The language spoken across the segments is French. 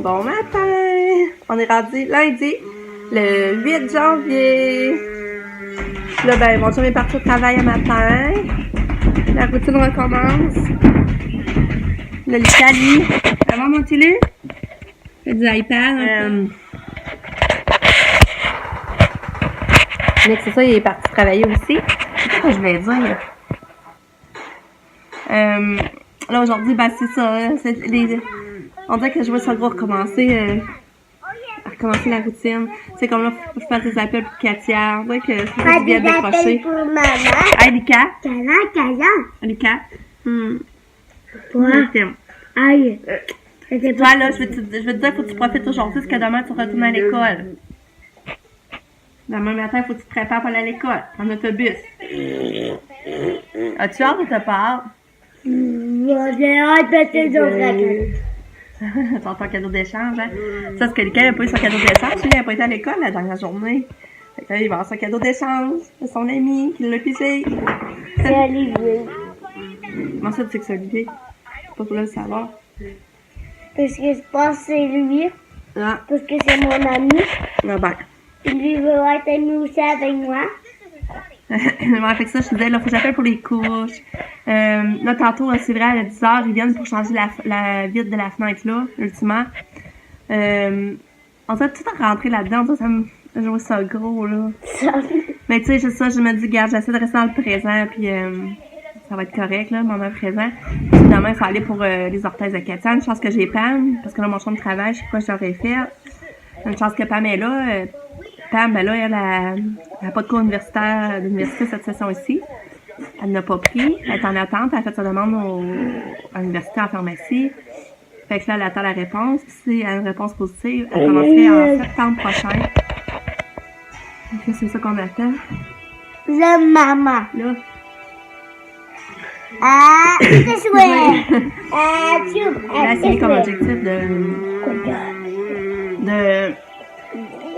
Bon matin! On est rendu lundi, le 8 janvier. Là, ben, mon chum est parti au travail un matin. La routine recommence. Là, l'Italie. Ça va, mon petit Lu? Fait du iPad. Mais c'est ça, il est parti travailler aussi. Qu'est-ce que je vais dire? Là, aujourd'hui, ben, c'est ça. On dirait que je vois ça gros recommencer la routine. C'est comme là, faut faire des appels pour Katia. On dirait que c'est ça qui vient de décrocher. Pour maman. Hey, Lika. Kaya. Lika. Quoi? Je t'aime. Aïe. Toi, là, je vais te dire, faut que tu profites aujourd'hui parce que demain, tu retournes à l'école. Demain matin, faut que tu te prépares pour aller à l'école, en autobus. As-tu hâte ou t'as peur? J'ai hâte de tes autres. Ton cadeau d'échange, hein? Ça, c'est que Lika n'a pas eu son cadeau d'échange. Lui, il n'a pas été à l'école la dernière journée. Fait que là, il va avoir son cadeau d'échange de son ami qui l'a pisé. C'est Olivier. Comment ça, tu sais que c'est Olivier? Pas pour le savoir. Parce que je pense que c'est lui. Ah, Parce que c'est mon ami. ah ben. Lui veut être ami aussi avec moi. Ouais, fait que ça, je te disais, là, faut que j'appelle pour les couches. Là, tantôt, c'est vrai, à 10h, ils viennent pour changer la vitre de la fenêtre, là, ultimement. On dirait tout à rentrer là-dedans, je vois ça gros, là. Mais tu sais, c'est ça, je me dis, regarde, j'essaie de rester dans le présent, puis ça va être correct, là, le moment présent. Puis demain, il faut aller pour les orthèses de Katia. Une chance que j'ai Pam, parce que là, mon champ de travail, je sais pas quoi j'aurais fait. Une chance que Pam est là. Pam, ben là, elle a pas de cours universitaire d'université cette session-ci. Elle n'a pas pris. Elle est en attente. Elle a fait sa demande à l'université en pharmacie. Fait que là, elle attend la réponse. Puis si elle a une réponse positive, elle commencerait en septembre prochain. Donc c'est ça qu'on attend. Le maman. Là. Ah, c'est chouette. Ah, tu. Là, c'est comme objectif de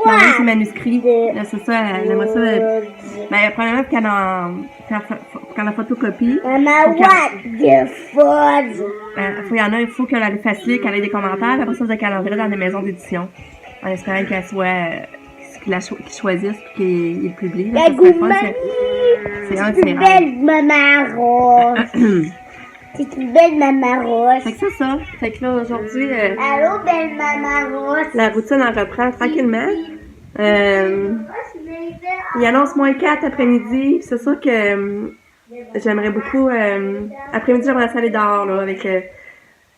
m'envoyer ses manuscrits. Là, c'est ça, elle aimerait ça. Mais premièrement, qu'elle en photocopie. Maman, what the fuck? Il faut qu'elle le facilite, qu'elle ait des commentaires. Après ça, qu'elle enverrait dans des maisons d'édition. En espérant qu'elle soit. Qu'ils choisissent et qu'ils le publient. La gourmanie. C'est un C'est une belle maman rose. C'est une belle maman rose. Fait que c'est ça. Fait que là, aujourd'hui. Allô, belle maman rose. La routine en reprend tranquillement. Il annonce -4 après-midi. C'est sûr que j'aimerais beaucoup. Après-midi, j'aimerais aller dehors là, avec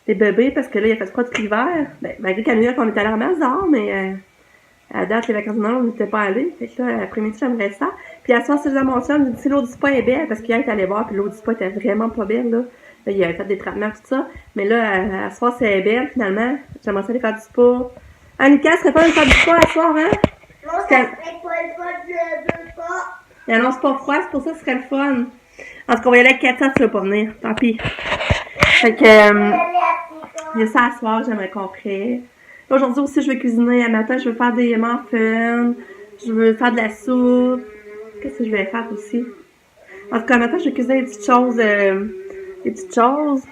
les bébés parce que là, il a fait froid tout l'hiver. Ben, malgré qu'à New York, on était allé en masse dehors, mais à date, les vacances de Noël, on n'était pas allés. Fait que là, après-midi, j'aimerais ça. Puis à ce soir, c'est déjà mon chum, il dit si l'eau du spa est belle, parce qu'hier, il est allé voir, puis l'eau du spa était vraiment pas belle, là. Là, il avait fait des traitements, tout ça. Mais là, à ce soir, c'est belle, finalement. J'aimerais ça aller faire du spa. Annika, serait pas de faire du spa à ce soir, hein? Non, ça serait pas le fun de pas. Il annonce pas froid, c'est pour ça que ce serait le fun. En tout cas, on va y aller avec Katia, tu vas pas venir. Tant pis. Fait que, il y a ça à soir, j'aimerais qu'on ferait. Aujourd'hui aussi, je vais cuisiner. À matin, je vais faire des muffins. Je veux faire de la soupe. Qu'est-ce que je vais faire aussi? En tout cas, matin, je vais cuisiner des petites choses.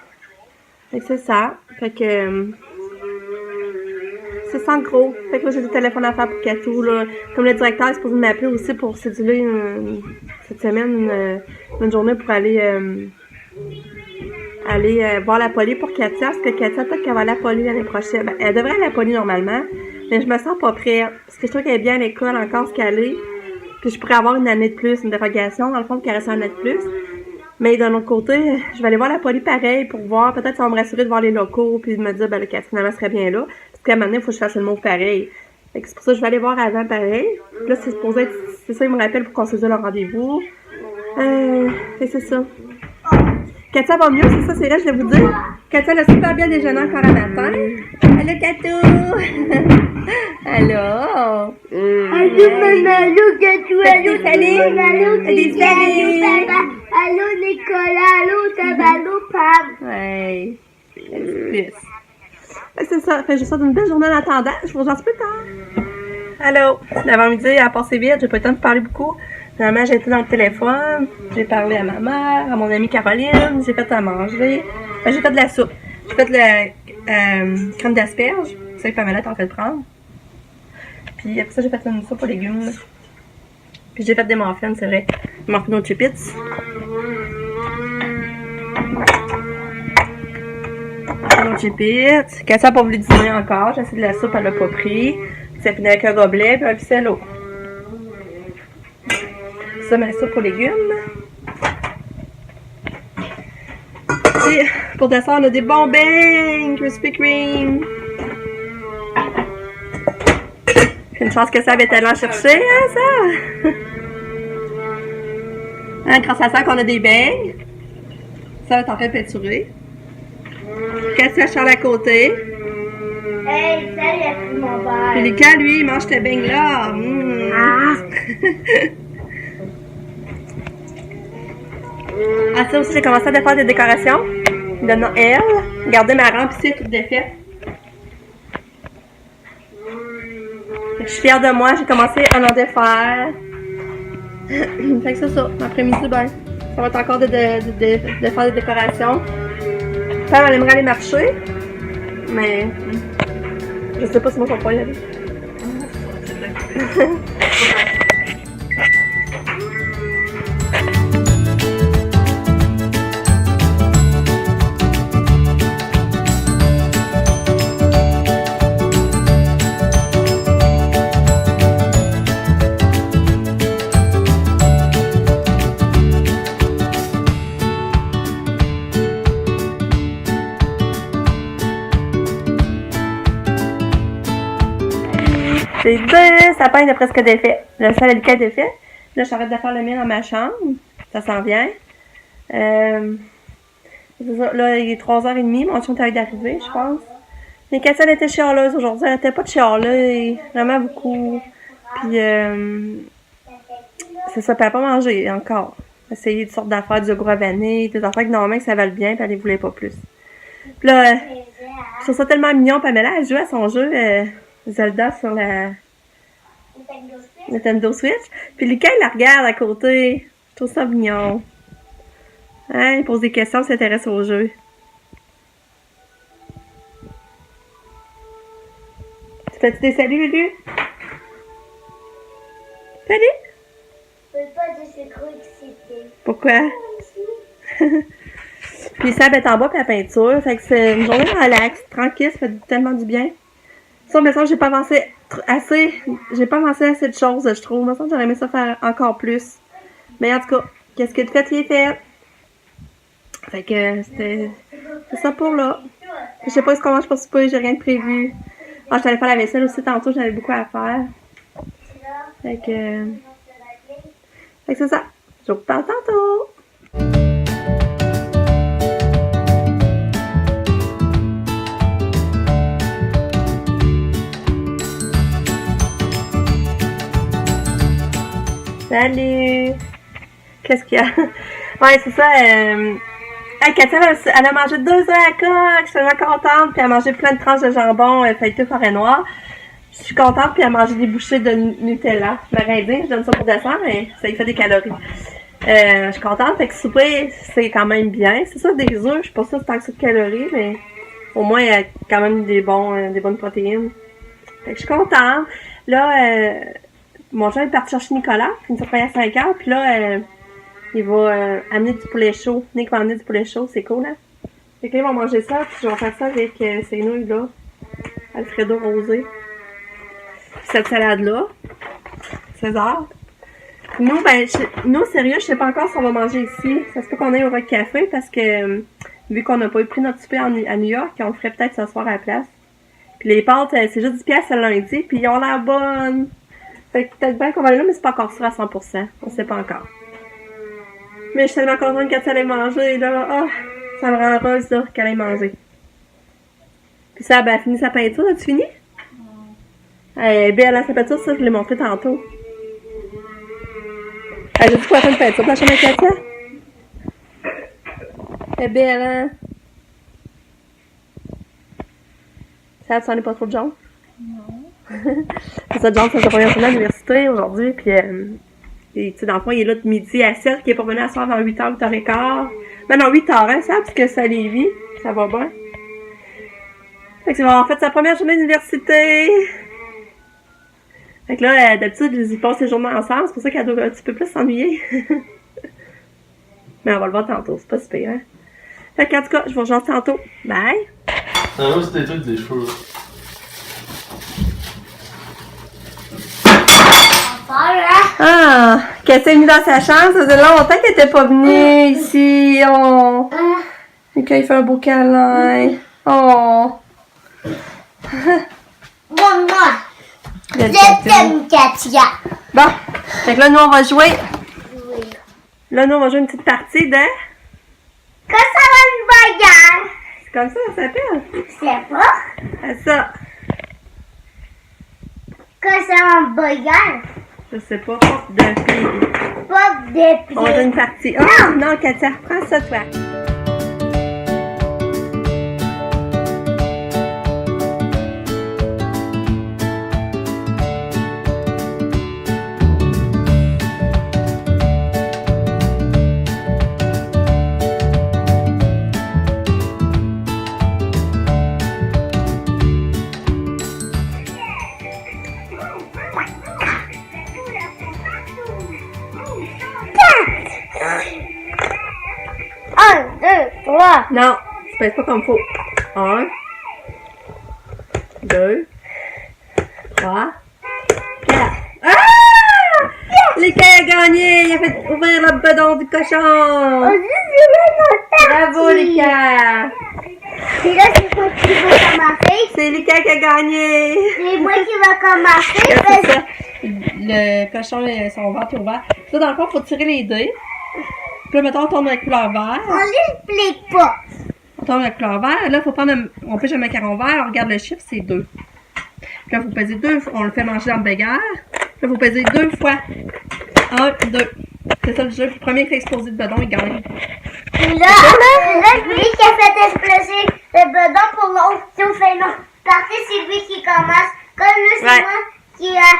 Fait que c'est ça. Fait que c'est ça en gros. Fait que là, j'ai des téléphones à faire pour Katou, là. Comme le directeur est supposé m'appeler aussi pour céduler cette semaine une journée pour aller voir la poly pour Katia, parce que Katia, peut-être qu'elle va aller à la poly l'année prochaine. Ben, elle devrait aller à la poly normalement, mais je me sens pas prête. Parce que je trouve qu'elle est bien à l'école encore, ce qu'elle est. Puis je pourrais avoir une année de plus, une dérogation, dans le fond, qui reste une année de plus. Mais d'un autre côté, je vais aller voir la poly pareil pour voir, peut-être ça va me rassurer de voir les locaux, puis de me dire, ben, le Katia, finalement, serait bien là. Parce qu'à un moment donné, il faut que je fasse le mot pareil. Fait que c'est pour ça que je vais aller voir avant pareil. Puis là, c'est supposé être, c'est ça, il me rappelle pour qu'on se dise le rendez-vous. Et c'est ça. Katia va mieux, c'est ça, c'est vrai, je vais vous dire. Katia a super bien déjeuné encore un matin. Allô, Katou! Allô! Allô, maman, allô, Katou, allô, salut! allô, Salut, allô, papa, allô, Nicolas, allô, Taba, allô, Pam. Ouais. Plus. C'est ça, fait que je vous souhaite une belle journée en attendant. Je vous rejoins un petit peu tard. Allô! L'avant-midi a passé vite, j'ai pas eu le temps de parler beaucoup. Finalement, j'ai été dans le téléphone, j'ai parlé à ma mère, à mon amie Caroline, j'ai fait à manger. J'ai fait de la soupe. J'ai fait de la crème d'asperges. C'est ça que Pamela est en train de prendre. Puis après ça, j'ai fait une soupe aux légumes. Puis j'ai fait des muffins, c'est vrai. Des muffins aux Chip-Its. Muffins aux Chip-Its. Cassia n'a pas voulu dîner encore. J'ai essayé de la soupe, elle l'a pas pris. Ça finit avec un gobelet puis un ficello. Ça, ma soupe aux légumes. Et pour dessert, on a des bonbons Krispy Kreme. Une chance que ça avait été là chercher, hein, ça! Hein, grâce à ça qu'on a des beignes. Ça va être en train de peinturer. Cassia Charles à côté. Hey, ça, il a pris mon verre. Puis Lucas, lui, il mange tes beignes là. Mmh. Ah! Ah, ça aussi, j'ai commencé à faire des décorations de Noël. Regardez ma rampe ici, toute défaite. Je suis fière de moi, j'ai commencé à en défaire. Fait que c'est ça, l'après-midi, ben, ça va être encore de faire des décorations. Pam, elle aimerait aller marcher, mais je sais pas si moi je vais pas y aller. J'ai 2 sapins de presque défaits. Le seul est défait. Là, j'arrête de faire le mien dans ma chambre. Ça s'en vient. C'est ça. Là, il est 3h30. Mon chien est d'arriver, je pense. Mais Cassia, elle était chialeuse aujourd'hui. Elle n'était pas de chialeuse. Vraiment beaucoup. Puis, c'est ça. Puis elle n'a pas mangé encore. Essayer toutes sortes d'affaires, du yogourt vanille, des affaires que normalement que ça valait bien. Puis elle ne voulait pas plus. Puis là, je trouve ça tellement mignon. Pamela, elle joue à son jeu. Zelda sur la Nintendo Switch. Puis Lucas, il la regarde à côté. Je trouve ça mignon. Hein, il pose des questions, il s'intéresse au jeu. Tu fais-tu des saluts, Lulu? Salut! Je peux pas dire c'est trop excité. Pourquoi? Puis Sab est en bas puis la peinture. Fait que c'est une journée relax, tranquille, ça fait tellement du bien. Ça, mais ça, j'ai pas avancé assez. J'ai pas avancé assez de choses, je trouve. Mais ça, j'aurais aimé ça faire encore plus. Mais en tout cas, qu'est-ce que tu fais, tu es fait. Fait que c'est ça pour là. Je sais pas ce qu'on mange pour souper, j'ai rien de prévu. Ah, je suis allée faire la vaisselle aussi tantôt, j'avais beaucoup à faire. Fait que c'est ça. Je vous parle tantôt. Salut! Qu'est-ce qu'il y a? Ouais, c'est ça. Katia, elle a mangé 2 œufs à coque. Je suis tellement contente. Puis elle a mangé plein de tranches de jambon feuilleté forêt noire. Je suis contente. Puis elle a mangé des bouchées de Nutella. Marindin, je donne ça pour dessert, mais ça lui fait des calories. Je suis contente. Fait que souper, c'est quand même bien. C'est ça, des œufs. Je suis pas sûre que c'est tant que ça de calories, mais au moins, il y a quand même des bonnes protéines. Fait que je suis contente. Là, mon chien est parti chercher Nicolas, qui nous a travaillé à 5h, puis là, il va amener du poulet chaud. Nick va amener du poulet chaud, c'est cool, hein? Fait que là, ils vont manger ça, puis je vais faire ça avec ces nouilles-là, Alfredo rosé. Puis cette salade-là, César. Nous, nous, sérieux, je sais pas encore si on va manger ici. Ça se peut qu'on aille au Rock Café, parce que, vu qu'on n'a pas eu pris notre souper à New York, on le ferait peut-être ce soir à la place. Puis les pâtes, c'est juste 10$ le lundi, puis ils ont l'air bonnes. Fait que peut-être bien qu'on va aller là, mais c'est pas encore sûr à 100%. On sait pas encore. Mais je suis tellement contente qu'elle allait manger, là. Oh, ça me rend heureuse, là, qu'elle aille manger. Puis ça, ben, elle a fini sa peinture. As-tu fini? Elle est belle, hein, sa peinture, ça, je l'ai montré tantôt. J'ai dit quoi faire une peinture pour la chambre à Katia? Elle est belle, hein? Ça, tu n'en es pas trop de jaune? Non. C'est ça, John, ça s'est retourné à l'université aujourd'hui, puis tu sais, dans le fond, il est là de midi à 7, qui est pour venir à soir dans 8h, 8h15. Ben non, 8h, hein, ça, parce que ça Lévis, ça va bien. Fait que c'est en fait sa première journée d'université. Fait que là, d'habitude, ils passent les journées ensemble, c'est pour ça qu'elle doit un petit peu plus s'ennuyer. Mais on va le voir tantôt, c'est pas super, hein. Fait qu'en tout cas, je vous rejoins tantôt. Bye! Ah non, c'est des trucs des cheveux. Ah! Qu'elle s'est mise dans sa chambre, ça faisait longtemps qu'elle était pas venue ici. Oh! Et qu'il fait un beau câlin. Oh! Bon, moi, Belle je Katia. t'aime, Katia. Bon! Fait que là, nous, on va jouer. Oui. Là, nous, on va jouer une petite partie de... Quand ça va une bagarre, C'est comme ça, ça s'appelle. je sais pas. À ça. Quand ça va une bagarre, Je sais pas. Porte de pied. pas de On va jouer pied. une partie. Oh! Non, Katia, prends ça, toi. Un, deux, trois. Non, tu pèses pas comme faut. 1, 2, 3, 4. Ah! Lucas a gagné! Il a fait ouvrir le bedon du cochon! Bravo, Lucas! Et là, c'est moi qui va commencer. C'est Lucas qui a gagné! C'est moi qui va commencer. C'est ça. Le cochon, son ventre est ouvert. Ça, dans le fond, il faut tirer les dés. Puis là, mettons, on tourne la couleur vert. On l'explique pas. On tourne la couleur vert. Là, il faut prendre on pêche un macaron vert. On regarde le chiffre, c'est 2. Puis là, il faut peser 2 fois. On le fait manger dans le bagarre. Là, il faut peser 2 fois. 1, 2. C'est ça le jeu. Puis le premier qui fait exploser le bedon, il gagne. Et là, lui qui a fait exploser le bedon pour l'autre. Si on fait une autre partie, c'est lui qui commence. Comme là, c'est Ouais. moi qui a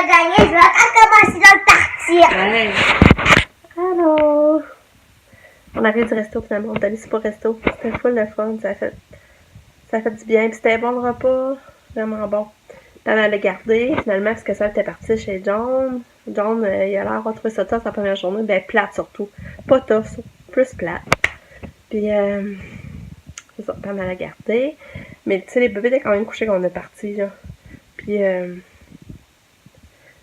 gagné. Je vais recommencer dans le partie. Ouais. Allô. On arrive du resto finalement. On est allé sur le resto. C'était full de fun. Ça a fait du bien. Puis c'était bon le repas. Vraiment bon. Elle allait garder finalement parce que ça était partie chez John. John, il a l'air d'avoir trouvé ça tough sa première journée. Ben plate surtout. Pas tough, plus plate. Puis c'est ça. Elle allait garder. Mais tu sais, les bébés étaient quand même couchés quand on est parti là. Puis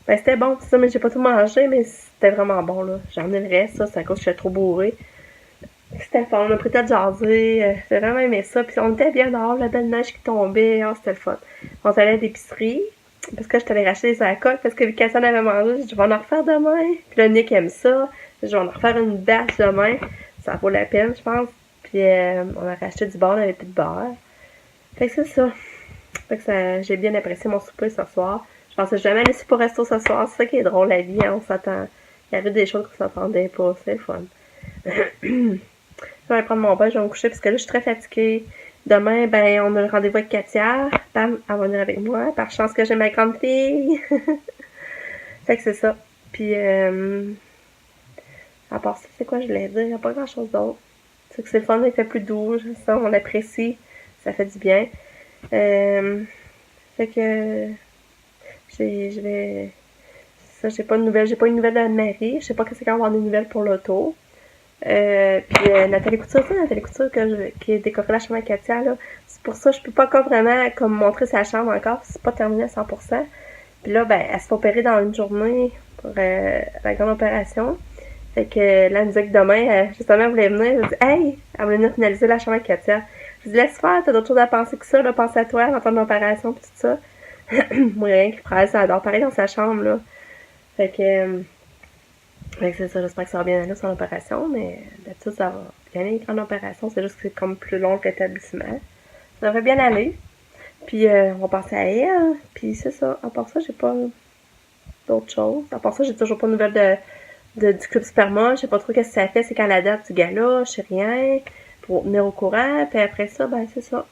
ben c'était bon, c'est ça, mais j'ai pas tout mangé, mais c'était vraiment bon, là. J'en ai le reste, ça, c'est à cause que j'étais trop bourrée. C'était le fun, on a pris le temps de jaser, j'ai vraiment aimé ça. Puis on était bien dehors, la belle neige qui tombait, oh, c'était le fun. On est allé à l'épicerie, parce que j'étais allée racheter des alcools, parce que vu qu'Assan avait mangé, j'ai dit, je vais en refaire demain. Puis là, Nick aime ça, je vais en refaire une batch demain, ça vaut la peine, je pense. Puis on a racheté du beurre, on avait plus de beurre. Fait que c'est ça. Fait que ça, j'ai bien apprécié mon souper ce soir. Je pensais jamais aller super resto ce soir. C'est ça qui est drôle, la vie, hein, on s'attend. Il y avait des choses qu'on s'attendait pas. C'est le fun. Je vais aller prendre mon bain, je vais me coucher parce que là, je suis très fatiguée. Demain, ben, on a le rendez-vous avec Katia. Pam, elle va venir avec moi. Par chance que j'ai ma grande fille. Fait que c'est ça. Puis, à part ça, c'est quoi je voulais dire? Il n'y a pas grand-chose d'autre. C'est que c'est le fun, il fait plus doux. Ça, on l'apprécie. Ça fait du bien. Fait que... je vais... Ça, j'ai pas de nouvelles. J'ai pas une nouvelle de Marie. Je sais pas qu'est-ce qu'on va avoir des nouvelles pour l'auto. Puis Nathalie Couture, tu sais, Nathalie Couture qui a décoré la chambre à Katia, là. C'est pour ça que je peux pas encore vraiment comme montrer sa chambre encore. C'est pas terminé à 100%. Puis là, ben, elle se fait opérer dans une journée pour la grande opération. Fait que là, elle nous dit que demain, justement, elle voulait venir. Elle dit, hey, elle voulait venir finaliser la chambre à Katia. Je dis, laisse faire, t'as d'autres choses à penser que ça, là. Pense à toi, avant ton opération, pis tout ça. Moi, rien qui presse, elle adore pareil dans sa chambre, là. Fait que c'est ça, j'espère que ça va bien aller son opération, mais d'habitude, ça va bien aller, grande opération, c'est juste que c'est comme plus long que l'établissement. Ça devrait bien aller. Puis, on va passer à elle, puis c'est ça. À part ça, j'ai pas d'autres choses. À part ça, j'ai toujours pas de nouvelles du Club Sperma. Je sais pas trop qu'est-ce que ça fait, c'est quand la date du gala, je sais rien, pour venir au courant. Puis après ça, ben c'est ça.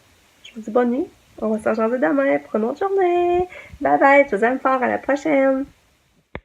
Je vous dis bonne nuit. On va s'en jaser demain pour une autre journée. Bye bye, je vous aime fort, à la prochaine.